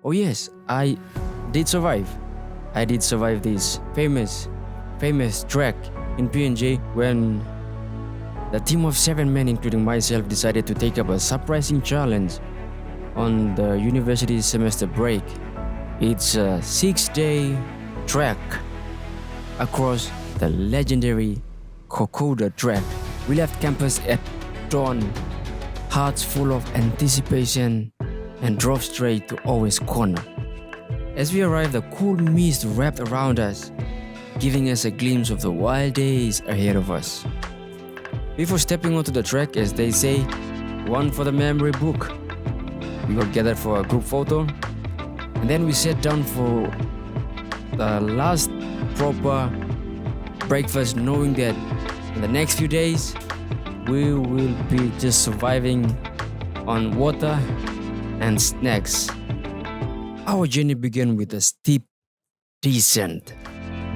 Oh yes, I did survive. I did survive this famous trek in PNG when the team of 7 men, including myself, decided to take up a surprising challenge on the university semester break. It's a 6-day trek across the legendary Kokoda Track. We left campus at dawn, hearts full of anticipation, and drove straight to Always Corner. As we arrived, a cool mist wrapped around us, giving us a glimpse of the wild days ahead of us. Before stepping onto the track, as they say, one for the memory book. We got gathered for a group photo, and then we sat down for the last proper breakfast, knowing that in the next few days we will be just surviving on water and snacks. Our journey began with a steep descent.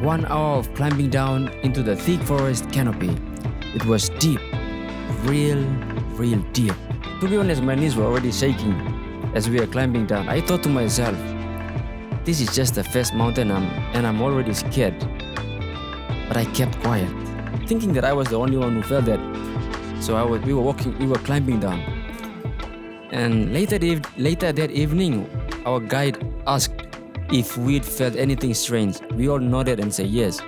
1 hour of climbing down into the thick forest canopy. It was deep, real deep. To be honest, my knees were already shaking as we were climbing down. I thought to myself, this is just the first mountain and I'm already scared. But I kept quiet, thinking that I was the only one who felt that. So we were climbing down. And later that evening, our guide asked if we'd felt anything strange. We all nodded and said yes.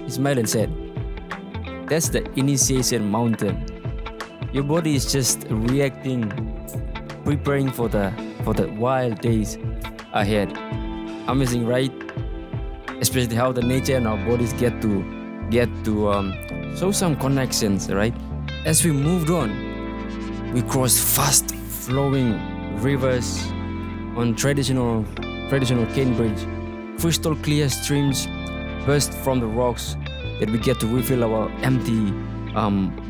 He smiled and said, "That's the initiation mountain. Your body is just reacting, preparing for the wild days ahead." Amazing, right? Especially how the nature and our bodies get to show some connections, right? As we moved on, we crossed fast-flowing rivers on traditional cane bridge. Crystal clear streams burst from the rocks that we get to refill our empty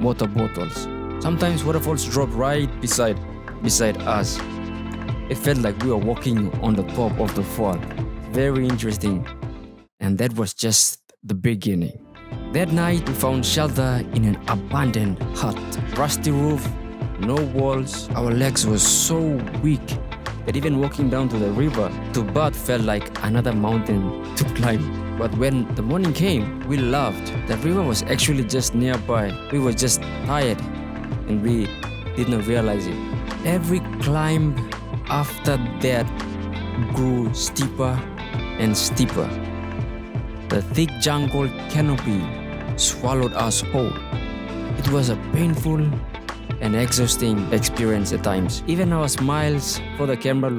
water bottles. Sometimes waterfalls dropped right beside us. It felt like we were walking on the top of the fall. Very interesting. And that was just the beginning. That night we found shelter in an abandoned hut. Rusty roof, no walls. Our legs were so weak that even walking down to the river to bathe felt like another mountain to climb. But when the morning came, we laughed. The river was actually just nearby. We were just tired and we did not realize it. Every climb after that grew steeper and steeper. The thick jungle canopy swallowed us whole. It was a painful and exhausting experience at times. Even our smiles for the camera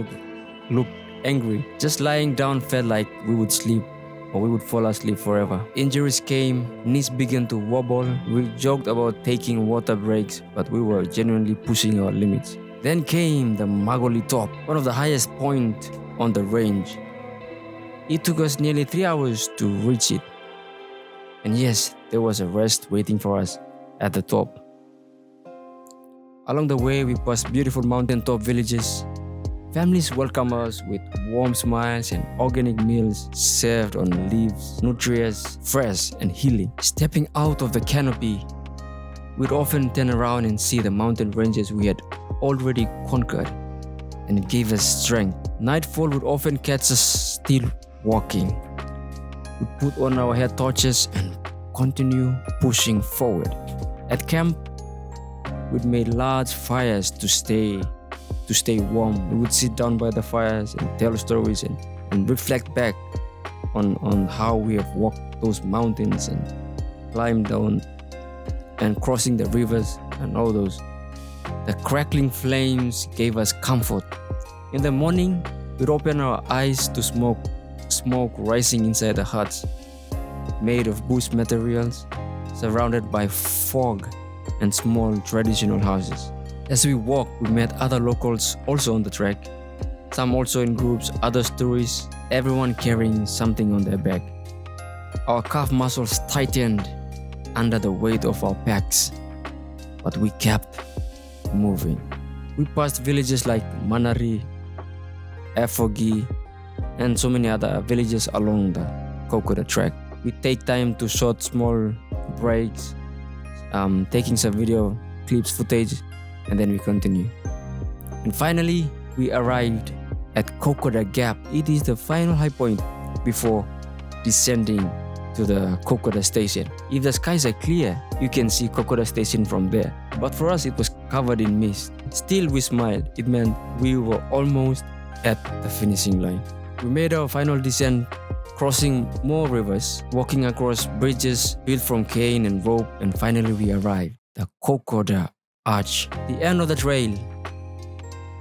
looked angry. Just lying down felt like we would sleep or we would fall asleep forever. Injuries came, knees began to wobble. We joked about taking water breaks, but we were genuinely pushing our limits. Then came the Magoli Top, one of the highest points on the range. It took us nearly 3 hours to reach it. And yes, there was a rest waiting for us at the top. Along the way, we passed beautiful mountaintop villages. Families welcomed us with warm smiles and organic meals served on leaves, nutritious, fresh and healing. Stepping out of the canopy, we'd often turn around and see the mountain ranges we had already conquered, and it gave us strength. Nightfall would often catch us still walking. We'd put on our head torches and continue pushing forward. At camp, we'd made large fires to stay warm. We would sit down by the fires and tell stories and reflect back on how we have walked those mountains and climbed down and crossing the rivers and all those. The crackling flames gave us comfort. In the morning, we'd open our eyes to smoke rising inside the huts, made of bush materials, surrounded by fog and small traditional houses. As we walked, we met other locals also on the trek, some also in groups, others tourists, everyone carrying something on their back. Our calf muscles tightened under the weight of our packs, but we kept moving. We passed villages like Manari, Efogi, and so many other villages along the Kokoda Track. We take time to shot small breaks, taking some video clips, footage, and then we continue. And finally, we arrived at Kokoda Gap. It is the final high point before descending to the Kokoda station. If the skies are clear, you can see Kokoda station from there. But for us, it was covered in mist. Still, we smiled. It meant we were almost at the finishing line. We made our final descent, crossing more rivers, walking across bridges built from cane and rope, and finally we arrived. The Kokoda Arch, the end of the trail.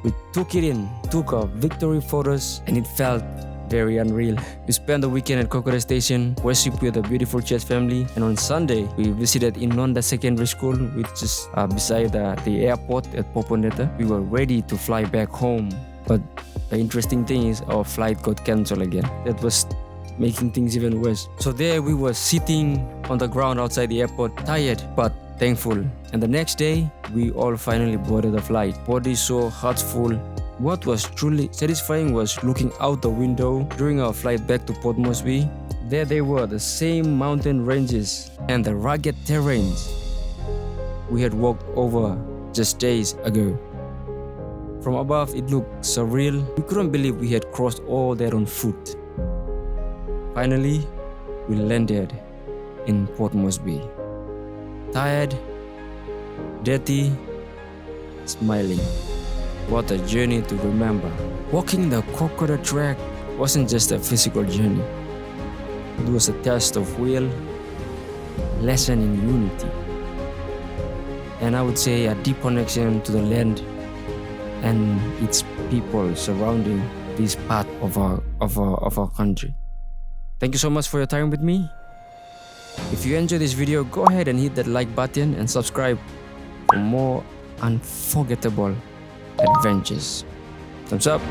We took it in, took our victory photos, and it felt very unreal. We spent the weekend at Kokoda Station, worshipped with a beautiful church family, and on Sunday, we visited Inonda Secondary School, which is beside the airport at Papua New Guinea. We were ready to fly back home, but the interesting thing is our flight got cancelled again. That was making things even worse. So there we were sitting on the ground outside the airport, tired but thankful. And the next day, we all finally boarded the flight. Body sore, hearts full. What was truly satisfying was looking out the window during our flight back to Port Moresby. There they were, the same mountain ranges and the rugged terrains we had walked over just days ago. From above, it looked surreal. We couldn't believe we had crossed all that on foot. Finally, we landed in Port Moresby. Tired, dirty, smiling. What a journey to remember. Walking the Kokoda Track wasn't just a physical journey. It was a test of will, a lesson in unity, and I would say a deep connection to the land and its people surrounding this part of our country. Thank you so much for your time with me. If you enjoyed this video, go ahead and hit that like button and subscribe for more unforgettable adventures. Thumbs up.